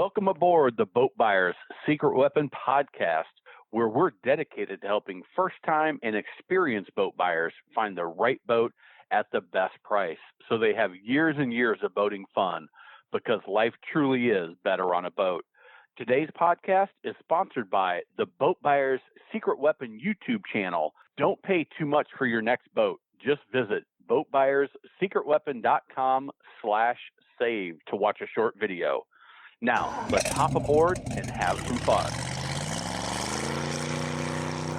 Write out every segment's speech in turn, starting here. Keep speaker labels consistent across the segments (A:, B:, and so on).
A: Welcome aboard the Boat Buyers Secret Weapon podcast, where we're dedicated to helping first-time and experienced boat buyers find the right boat at the best price so they have years and years of boating fun, because life truly is better on a boat. Today's podcast is sponsored by the Boat Buyers Secret Weapon YouTube channel. Don't pay too much for your next boat. Just visit boatbuyerssecretweapon.com/save to watch a short video. Now, let's hop aboard and have some fun.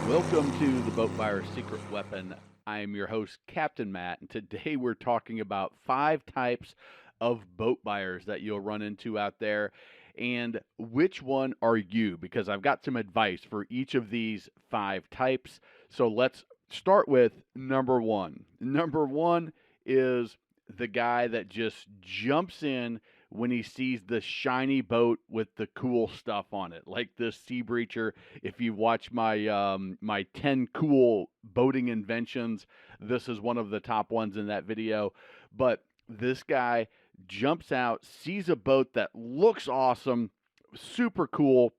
B: Welcome to the Boat Buyer's Secret Weapon. I am your host, Captain Matt, and today we're talking about 5 types of boat buyers that you'll run into out there. And which one are you? Because I've got some advice for each of these 5 types. So let's start with number 1. Number 1 is the guy that just jumps in when he sees the shiny boat with the cool stuff on it, like this Sea Breacher. If you watch my my 10 cool boating inventions, this is one of the top ones in that video. But this guy jumps out, sees a boat that looks awesome, super cool,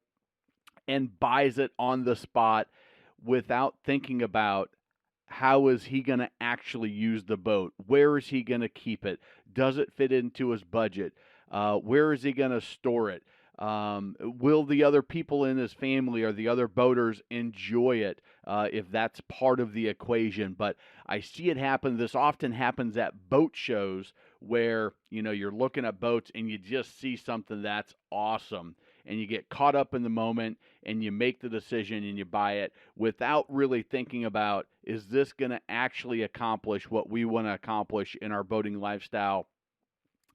B: and buys it on the spot without thinking about how is he going to actually use the boat? Where is he going to keep it? Does it fit into his budget? Where is he going to store it? Will the other people in his family or the other boaters enjoy it if that's part of the equation? But I see it happen. This often happens at boat shows where, you know, you're looking at boats and you just see something that's awesome and you get caught up in the moment and you make the decision and you buy it without really thinking about, is this going to actually accomplish what we want to accomplish in our boating lifestyle?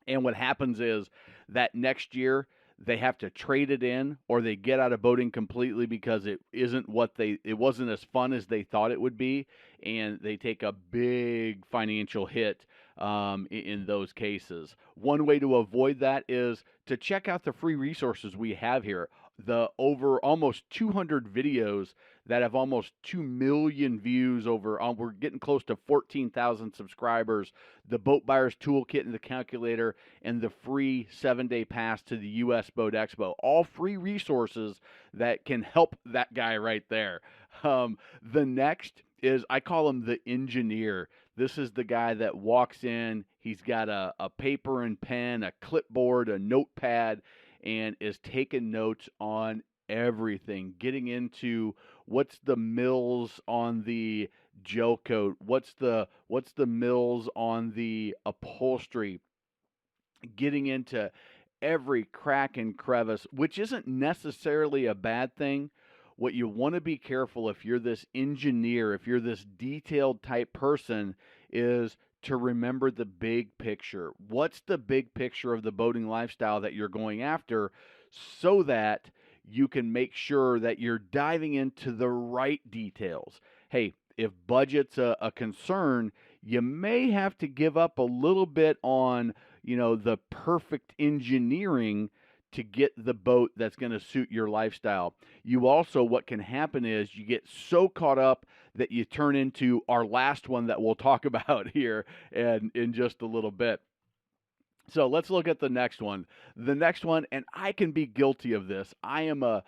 B: And what happens is that next year they have to trade it in, or they get out of boating completely because it wasn't as fun as they thought it would be, and they take a big financial hit in those cases. One way to avoid that is to check out the free resources we have here. The over almost 200 videos that have almost 2 million views over, we're getting close to 14,000 subscribers, the Boat Buyers Toolkit and the calculator, and the free 7-day pass to the U.S. Boat Expo. All free resources that can help that guy right there. The next is, I call him the engineer. This is the guy that walks in, he's got a paper and pen, a clipboard, a notepad, and is taking notes on everything, getting into what's the mills on the gel coat, what's the mills on the upholstery, getting into every crack and crevice, which isn't necessarily a bad thing. What you want to be careful, if you're this engineer, if you're this detailed type person, is to remember the big picture. What's the big picture of the boating lifestyle that you're going after, so that you can make sure that you're diving into the right details. Hey, if budget's a concern, you may have to give up a little bit on, you know, the perfect engineering to get the boat that's going to suit your lifestyle. You also, what can happen is you get so caught up that you turn into our last one that we'll talk about here and in just a little bit. So let's look at the next one. The next one, and I can be guilty of this, I am a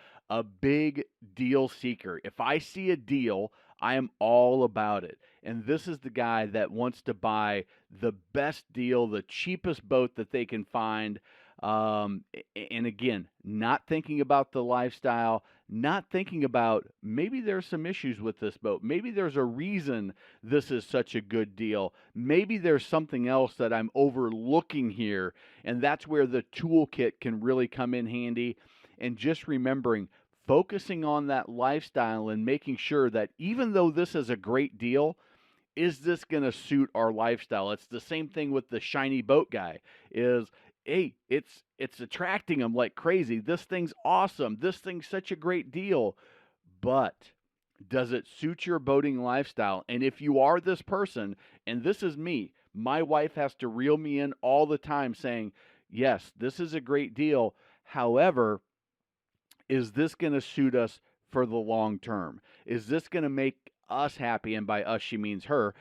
B: big deal seeker. If I see a deal, I am all about it. And this is the guy that wants to buy the best deal, the cheapest boat that they can find. And again, not thinking about the lifestyle, not thinking about maybe there's some issues with this boat. Maybe there's a reason this is such a good deal. Maybe there's something else that I'm overlooking here. And that's where the toolkit can really come in handy. And just remembering, focusing on that lifestyle and making sure that even though this is a great deal, is this going to suit our lifestyle? It's the same thing with the shiny boat guy. Is, hey, it's attracting them like crazy. This thing's awesome. This thing's such a great deal. But does it suit your boating lifestyle? And if you are this person, and this is me, my wife has to reel me in all the time saying, yes, this is a great deal. However, is this going to suit us for the long term? Is this going to make us happy? And by us, she means her.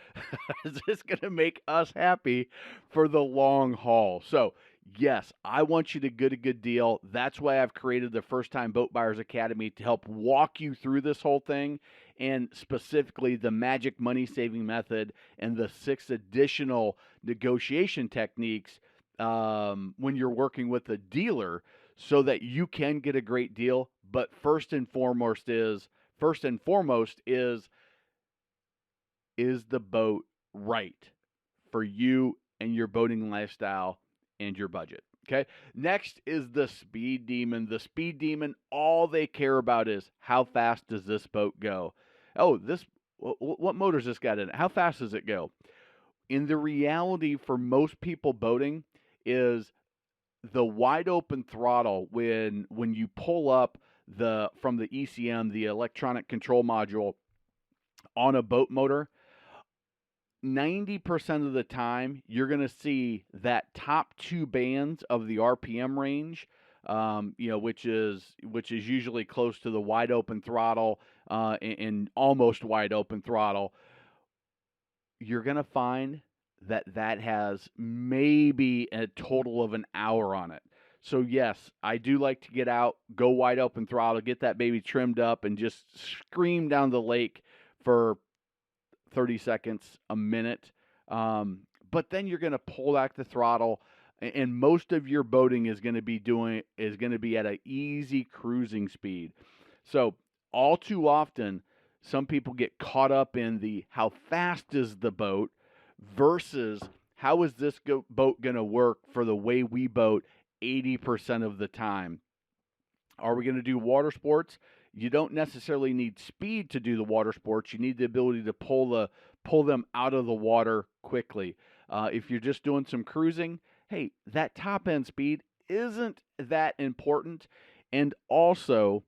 B: Is this going to make us happy for the long haul? So Yes, I want you to get a good deal. That's why I've created the First Time Boat Buyers Academy to help walk you through this whole thing, and specifically the magic money saving method and the 6 additional negotiation techniques when you're working with a dealer so that you can get a great deal. But first and foremost is the boat right for you and your boating lifestyle and your budget? Okay. Next is the speed demon. The speed demon, all they care about is how fast does this boat go? Oh, what motor's this got in it? How fast does it go? In the reality for most people boating is the wide open throttle when you pull up the from the ECM, the electronic control module on a boat motor, 90% of the time, you're going to see that top 2 bands of the RPM range, which is usually close to the wide open throttle and almost wide open throttle. You're going to find that has maybe a total of an hour on it. So yes, I do like to get out, go wide open throttle, get that baby trimmed up, and just scream down the lake for 30 seconds, a minute. But then you're going to pull back the throttle, and most of your boating is going to be at an easy cruising speed. So all too often, some people get caught up in the how fast is the boat versus how is this boat going to work for the way we boat 80% of the time. Are we going to do water sports? You don't necessarily need speed to do the water sports. You need the ability to pull them out of the water quickly. If you're just doing some cruising, hey, that top end speed isn't that important. And also,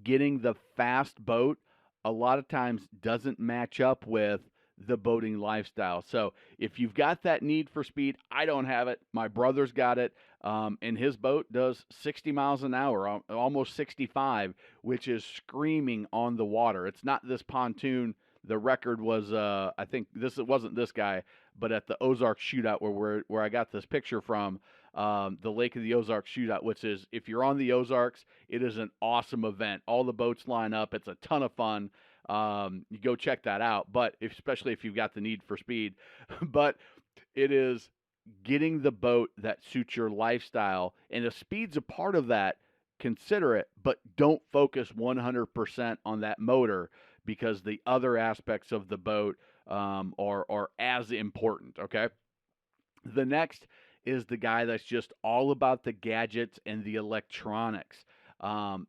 B: getting the fast boat a lot of times doesn't match up with the boating lifestyle. So if you've got that need for speed, I don't have it. My brother's got it, and his boat does 60 miles an hour, almost 65, which is screaming on the water. It's not this pontoon. The record was, I think it wasn't this guy, but at the Ozark Shootout where I got this picture from, the Lake of the Ozarks Shootout, which is, if you're on the Ozarks, it is an awesome event. All the boats line up. It's a ton of fun. You go check that out, but especially if you've got the need for speed. But it is getting the boat that suits your lifestyle, and if speed's a part of that, consider it, but don't focus 100% on that motor because the other aspects of the boat are as important. Okay. The next is the guy that's just all about the gadgets and the electronics.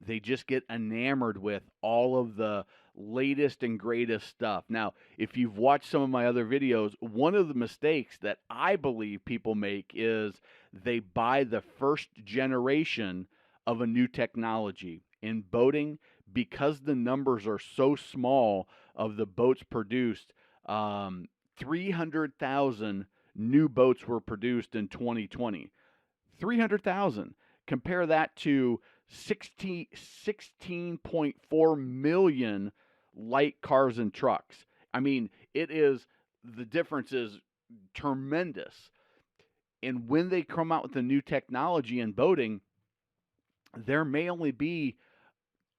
B: They just get enamored with all of the latest and greatest stuff. Now, if you've watched some of my other videos, one of the mistakes that I believe people make is they buy the first generation of a new technology. In boating, because the numbers are so small of the boats produced, 300,000 new boats were produced in 2020. 300,000. Compare that to 16.4 million light cars and trucks. I mean, the difference is tremendous. And when they come out with the new technology in boating, there may only be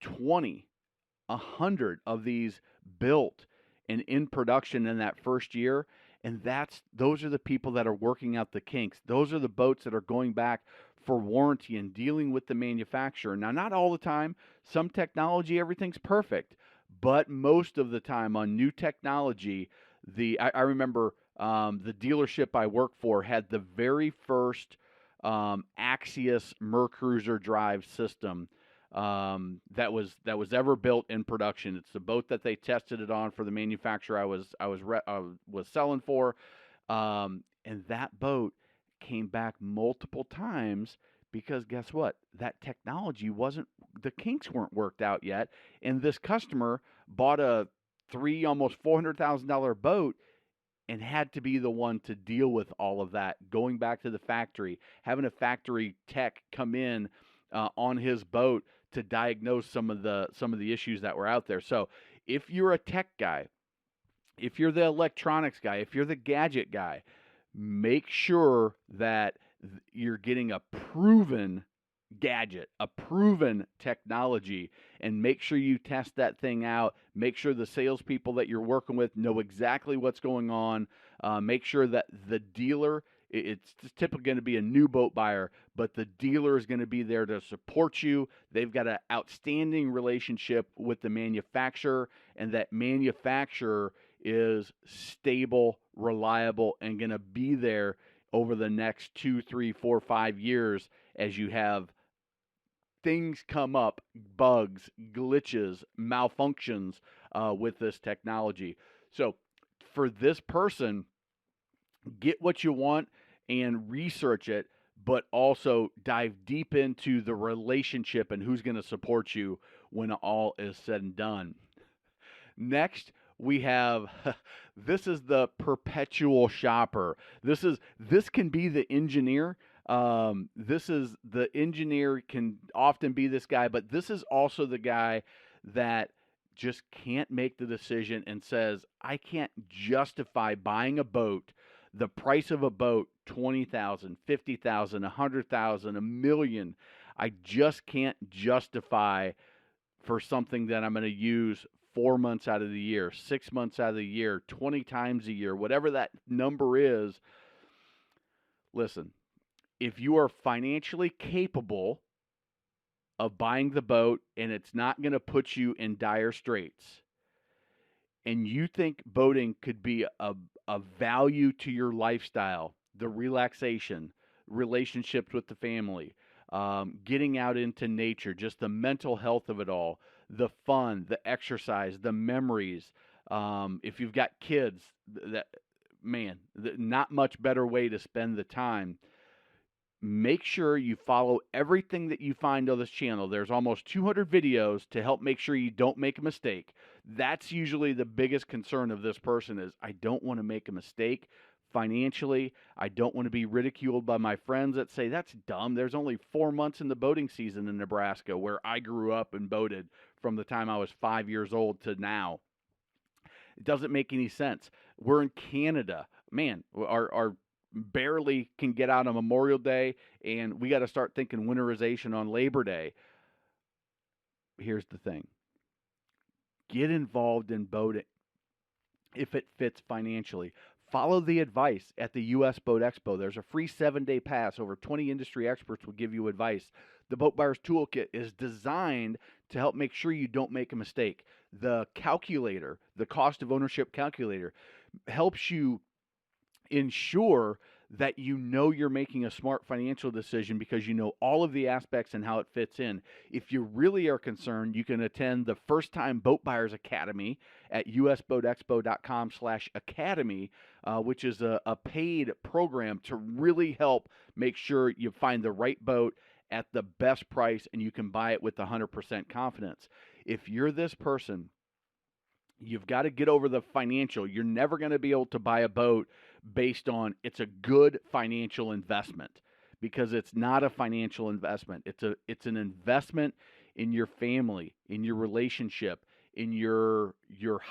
B: 20, 100 of these built and in production in that first year. And those are the people that are working out the kinks. Those are the boats that are going back for warranty and dealing with the manufacturer. Now, not all the time. Some technology, everything's perfect. But most of the time on new technology, I remember the dealership I worked for had the very first Axius Mercruiser drive system that was ever built in production. It's the boat that they tested it on for the manufacturer I was selling for, and that boat came back multiple times because guess what? That technology the kinks weren't worked out yet, and this customer bought a almost $400,000 boat and had to be the one to deal with all of that, going back to the factory, having a factory tech come in on his boat to diagnose some of the issues that were out there. So if you're a tech guy, if you're the electronics guy, if you're the gadget guy, make sure that you're getting a proven gadget, a proven technology, and make sure you test that thing out. Make sure the salespeople that you're working with know exactly what's going on. Make sure that the dealer, it's typically going to be a new boat buyer, but the dealer is going to be there to support you. They've got an outstanding relationship with the manufacturer, and that manufacturer is stable, reliable, and going to be there over the next 2, 3, 4, 5 years as you have things come up, bugs, glitches, malfunctions with this technology. So for this person, get what you want and research it, but also dive deep into the relationship and who's going to support you when all is said and done. Next, we have this is the Perpetual Shopper. This can be the engineer. This is the engineer can often be this guy, but this is also the guy that just can't make the decision and says, I can't justify buying a boat, the price of a boat, 20,000, 50,000, 100,000, a million. I just can't justify for something that I'm going to use 4 months out of the year, 6 months out of the year, 20 times a year, whatever that number is. Listen, if you are financially capable of buying the boat and it's not going to put you in dire straits, and you think boating could be a value to your lifestyle, the relaxation, relationships with the family, getting out into nature, just the mental health of it all, the fun, the exercise, the memories. If you've got kids, that man, not much better way to spend the time. Make sure you follow everything that you find on this channel. There's almost 200 videos to help make sure you don't make a mistake. That's usually the biggest concern of this person is I don't want to make a mistake financially. I don't want to be ridiculed by my friends that say that's dumb. There's only 4 months in the boating season in Nebraska where I grew up and boated from the time I was 5 years old to now. It doesn't make any sense. We're in Canada. Man, our barely can get out on Memorial Day, and we got to start thinking winterization on Labor Day. Here's the thing. Get involved in boating if it fits financially. Follow the advice at the U.S. Boat Expo. There's a free 7-day pass. Over 20 industry experts will give you advice. The Boat Buyer's Toolkit is designed to help make sure you don't make a mistake. The calculator, the cost of ownership calculator, helps you ensure that you know you're making a smart financial decision because you know all of the aspects and how it fits in. If you really are concerned, you can attend the First Time Boat Buyers Academy at usboatexpo.com/academy, which is a paid program to really help make sure you find the right boat at the best price and you can buy it with 100% confidence. If you're this person, you've got to get over the financial. You're never going to be able to buy a boat based on it's a good financial investment because it's not a financial investment. It's an investment in your family, in your relationship, in your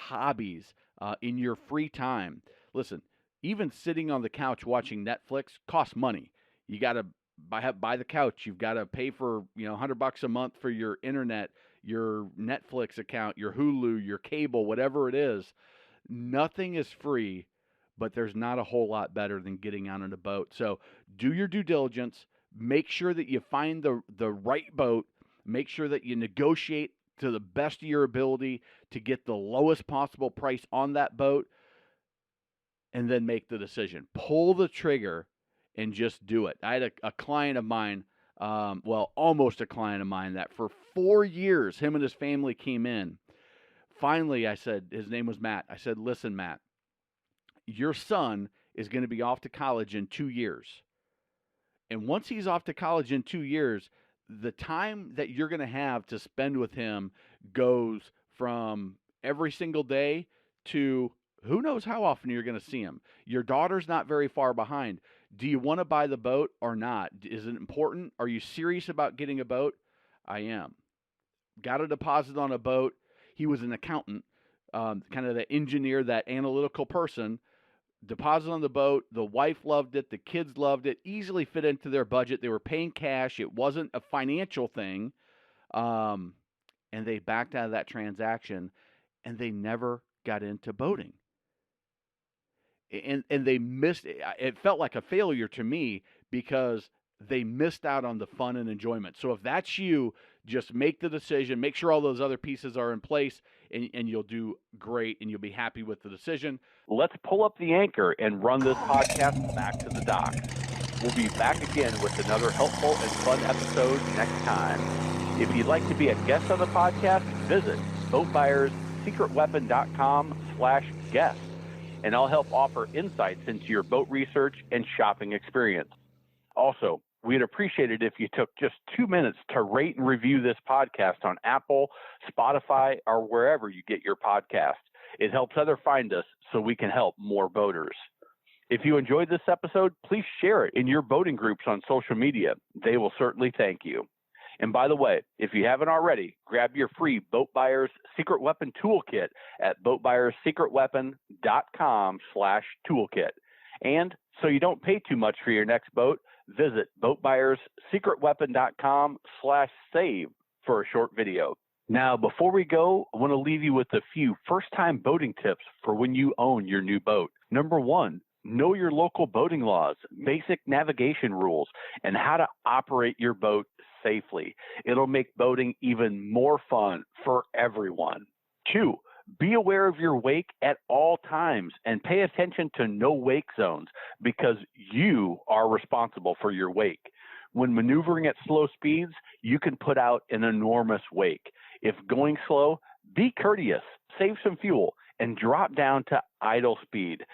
B: hobbies, in your free time. Listen, even sitting on the couch watching Netflix costs money. You got to buy the couch. You've got to pay for $100 a month for your internet, your Netflix account, your Hulu, your cable, whatever it is. Nothing is free, but there's not a whole lot better than getting out on a boat. So do your due diligence. Make sure that you find the right boat. Make sure that you negotiate to the best of your ability to get the lowest possible price on that boat, and then make the decision. Pull the trigger and just do it. I had a client of mine, almost a client of mine, that for 4 years, him and his family came in. Finally, I said, his name was Matt. I said, listen, Matt, your son is going to be off to college in 2 years. And once he's off to college in 2 years, the time that you're going to have to spend with him goes from every single day to who knows how often you're going to see him. Your daughter's not very far behind. Do you want to buy the boat or not? Is it important? Are you serious about getting a boat? I am. Got a deposit on a boat. He was an accountant, kind of the engineer, that analytical person. deposit on the boat. The wife loved it. The kids loved it. Easily fit into their budget. They were paying cash. It wasn't a financial thing. And they backed out of that transaction, and they never got into boating. And they missed it. It felt like a failure to me because they missed out on the fun and enjoyment. So if that's you, just make the decision, make sure all those other pieces are in place, and you'll do great, and you'll be happy with the decision.
A: Let's pull up the anchor and run this podcast back to the dock. We'll be back again with another helpful and fun episode next time. If you'd like to be a guest on the podcast, visit boatbuyerssecretweapon.com/guest, and I'll help offer insights into your boat research and shopping experience. Also, we'd appreciate it if you took just 2 minutes to rate and review this podcast on Apple, Spotify, or wherever you get your podcast. It helps others find us so we can help more boaters. If you enjoyed this episode, please share it in your boating groups on social media. They will certainly thank you. And by the way, if you haven't already, grab your free Boat Buyers Secret Weapon Toolkit at boatbuyerssecretweapon.com/toolkit. And so you don't pay too much for your next boat, visit boatbuyerssecretweapon.com/save for a short video. Now, before we go, I want to leave you with a few first-time boating tips for when you own your new boat. Number 1, know your local boating laws, basic navigation rules, and how to operate your boat safely. It'll make boating even more fun for everyone. 2, be aware of your wake at all times and pay attention to no wake zones because you are responsible for your wake. When maneuvering at slow speeds, you can put out an enormous wake. If going slow, be courteous, save some fuel, and drop down to idle speed,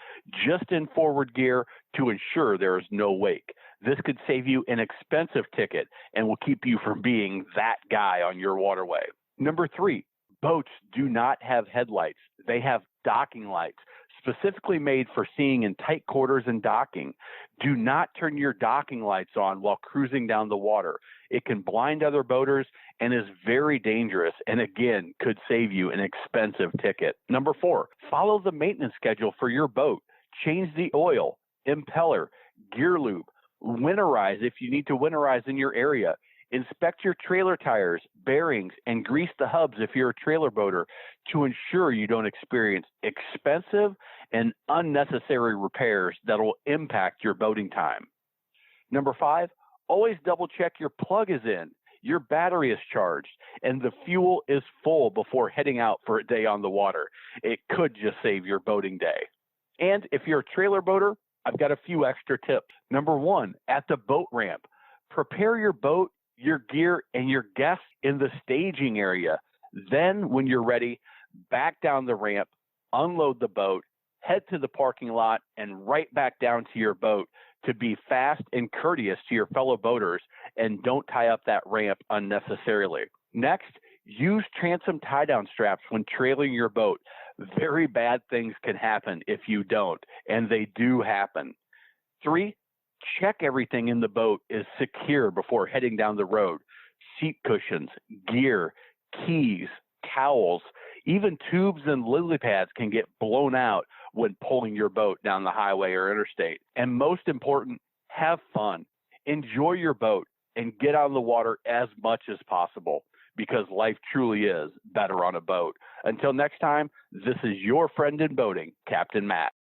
A: just in forward gear to ensure there is no wake. This could save you an expensive ticket and will keep you from being that guy on your waterway. Number 3, boats do not have headlights. They have docking lights, specifically made for seeing in tight quarters and docking. Do not turn your docking lights on while cruising down the water. It can blind other boaters and is very dangerous, and again, could save you an expensive ticket. Number 4, follow the maintenance schedule for your boat. Change the oil, impeller, gear lube, winterize if you need to winterize in your area. Inspect your trailer tires, bearings, and grease the hubs if you're a trailer boater to ensure you don't experience expensive and unnecessary repairs that will impact your boating time. Number 5, always double check your plug is in, your battery is charged, and the fuel is full before heading out for a day on the water. It could just save your boating day. And if you're a trailer boater, I've got a few extra tips. Number 1, at the boat ramp, prepare your boat, your gear, and your guests in the staging area. Then, when you're ready, back down the ramp, unload the boat, head to the parking lot, and right back down to your boat to be fast and courteous to your fellow boaters and don't tie up that ramp unnecessarily. Next, use transom tie-down straps when trailing your boat. Very bad things can happen if you don't, and they do happen. 3, check everything in the boat is secure before heading down the road. Seat cushions, gear, keys, towels, even tubes and lily pads can get blown out when pulling your boat down the highway or interstate. And most important, have fun. Enjoy your boat and get on the water as much as possible because life truly is better on a boat. Until next time, this is your friend in boating, Captain Matt.